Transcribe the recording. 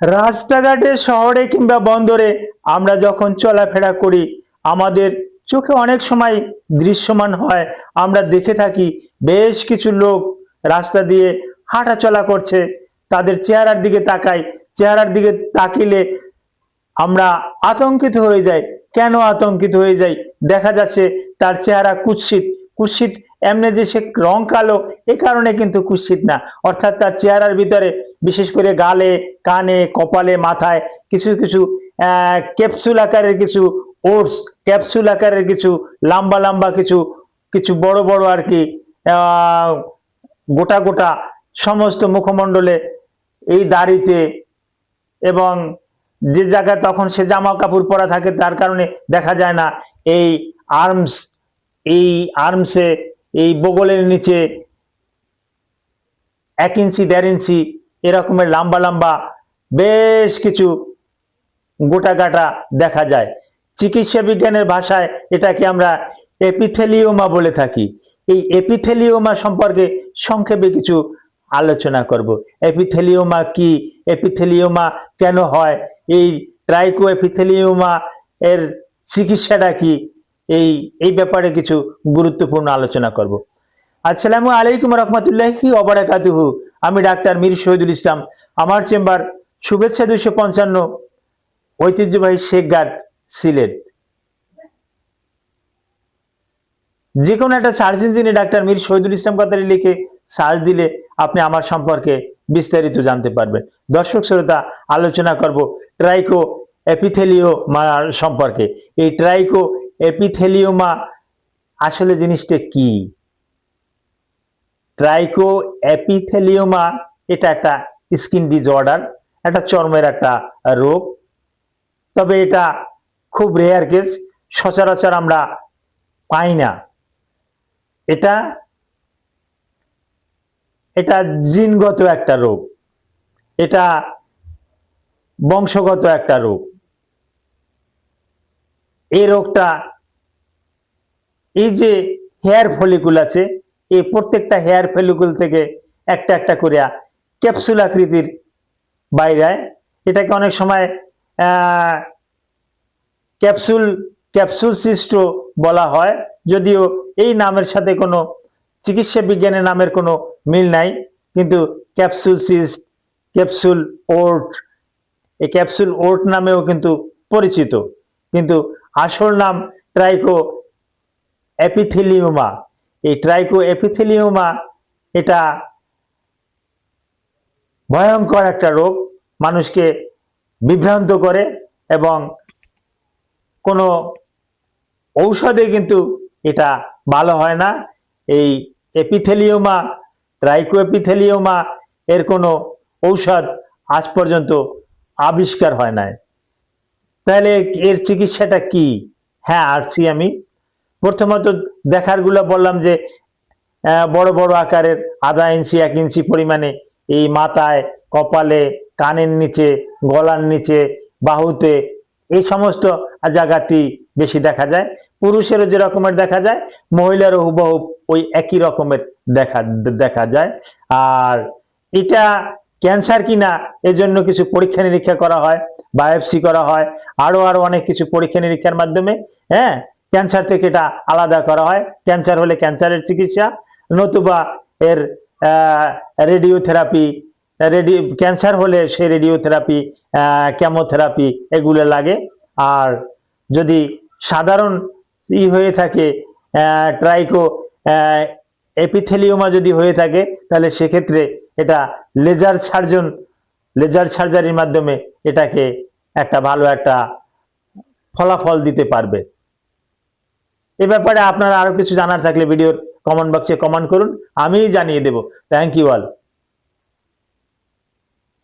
রাস্তাঘাটে, শহরে কিংবা বন্দরে আমরা যখন চলাফেরা করি, আমাদের চোখে অনেক সময় দৃশ্যমান হয়, আমরা দেখে থাকি বেশ কিছু লোক রাস্তা দিয়ে হাঁটা চলা করছে। তাদের চেহারার দিকে তাকাই, চেহারার দিকে তাকিলে আমরা আতঙ্কিত হয়ে যাই। কেন আতঙ্কিত হয়ে যাই? দেখা যাচ্ছে তার চেহারা কুৎসিত। কুৎসিত এমনি যে সে রং কালো এ কারণে কিন্তু কুৎসিত না, অর্থাৎ তার চেহারার ভিতরে বিশেষ করে গালে, কানে, কপালে, মাথায় কিছু কিছু ক্যাপসুল আকারের কিছু ওটস, ক্যাপসুল আকারের কিছু লম্বা লম্বা কিছু কিছু বড় বড় আর কি গোটা গোটা সমস্ত মুখমণ্ডলে, এই দাড়িতে, এবং যে জায়গায় তখন সে জামা কাপড় পরা থাকে তার কারণে দেখা যায় না। এই আর্মসে, এই বগলের নিচে 1 ইঞ্চি 1.5 ইঞ্চি এরকমের লম্বা লম্বা বেশ কিছু গোটা গাটা দেখা যায়। চিকিৎসা বিজ্ঞানের ভাষায় এটাকে আমরা এপিথেলিওমা বলে থাকি। এই এপিথেলিওমা সম্পর্কে সংক্ষেপে কিছু আলোচনা করব। এপিথেলিওমা কি, এপিথেলিওমা কেন হয়, এই ট্রাইকো এপিথেলিওমা এর চিকিৎসাটা কি, এই ব্যাপারে কিছু গুরুত্বপূর্ণ আলোচনা করব। আসসালামু আলাইকুম রহমতুল্লাহি ওয়া বারাকাতুহু। আমি ডাক্তার মীর শহীদুল ইসলাম। আমার চেম্বার শুভেচ্ছা 255, ঐতিহ্যবাহী শেখঘাট, সিলেট। যে কোনো একটা সার্চ ইঞ্জিনে ডাক্তার মীর শহীদুল ইসলাম কথাটি লিখে সার্চ দিলে আপনি আমার সম্পর্কে বিস্তারিত জানতে পারবেন। দর্শক শ্রোতা, আলোচনা করব ট্রাইকো এপিথেলিওমা সম্পর্কে। এই ট্রাইকো এপিথেলিওমা আসলে জিনিসটা কি? ট্রাইকো এপিথেলিওমা এটা একটা স্কিন ডিসঅর্ডার, একটা চর্মের একটা রোগ। তবে এটা খুব রেয়ার কেস, সচরাচর আমরা পাই না। এটা জিনগত একটা রোগ, এটা বংশগত একটা রোগ। এই রোগটা, এই যে হেয়ার ফলিকুল আছে, এই প্রত্যেকটা হেয়ার ফলিকুল থেকে একটা একটা করে ক্যাপসুল আকৃতির বাইরে, এটাকে অনেক সময় ক্যাপসুল সিস্ট বলা হয়, যদিও এই নামের সাথে কোনো চিকিৎসা বিজ্ঞানের নামের কোনো মিল নাই, কিন্তু ক্যাপসুল সিস্ট, ক্যাপসুল ওট, এই ক্যাপসুল ওট নামেও কিন্তু পরিচিত, কিন্তু আসল নাম ট্রাইকো এপিথেলিওমা। এই ট্রাইকো এপিথেলিওমা এটা ভয়ঙ্কর একটা রোগ, মানুষকে বিভ্রান্ত করে, এবং কোনো ঔষধে কিন্তু এটা ভালো হয় না। এই এপিথেলিওমা, ট্রাইকো এপিথেলিওমা এর কোনো ঔষধ আজ পর্যন্ত আবিষ্কার হয় নাই। তাহলে এর চিকিৎসাটা কি? হ্যাঁ, আসছি আমি। প্রথমত দেখারগুলো বললাম যে বড় বড় আকারের 1/2 ইঞ্চি 1 ইঞ্চি পরিমাণে এই মাথায়, কপালে, কানের নিচে, গলার নিচে, বাহুতে, এই সমস্ত জায়গাতেই বেশি দেখা যায়। পুরুষেরও যে রকমের দেখা যায়, মহিলারও হুবহু ওই একই রকমের দেখা যায়। আর এটা ক্যান্সার কিনা এজন্য কিছু পরীক্ষা নিরীক্ষা করা হয়, বায়োপসি করা হয়, আরো অনেক কিছু পরীক্ষা নিরীক্ষার মাধ্যমে ক্যান্সার থেকে এটা আলাদা করা হয়। ক্যান্সার হলে ক্যান্সারের চিকিৎসা, নতুবা এর রেডিওথেরাপি, ক্যান্সার হলে সে রেডিওথেরাপি, কেমোথেরাপি এগুলো লাগে। আর যদি সাধারণ হয়ে থাকে, ট্রাইকো এপিথেলিওমা যদি হয়ে থাকে, তাহলে সেক্ষেত্রে এটা লেজার সার্জারির মাধ্যমে এটাকে একটা ভালো একটা ফলাফল দিতে পারবে। এ ব্যাপারে আপনারা আরো কিছু জানার থাকলে ভিডিওর কমেন্ট বক্সে কমেন্ট করুন, আমি জানিয়ে দেব। Thank you all.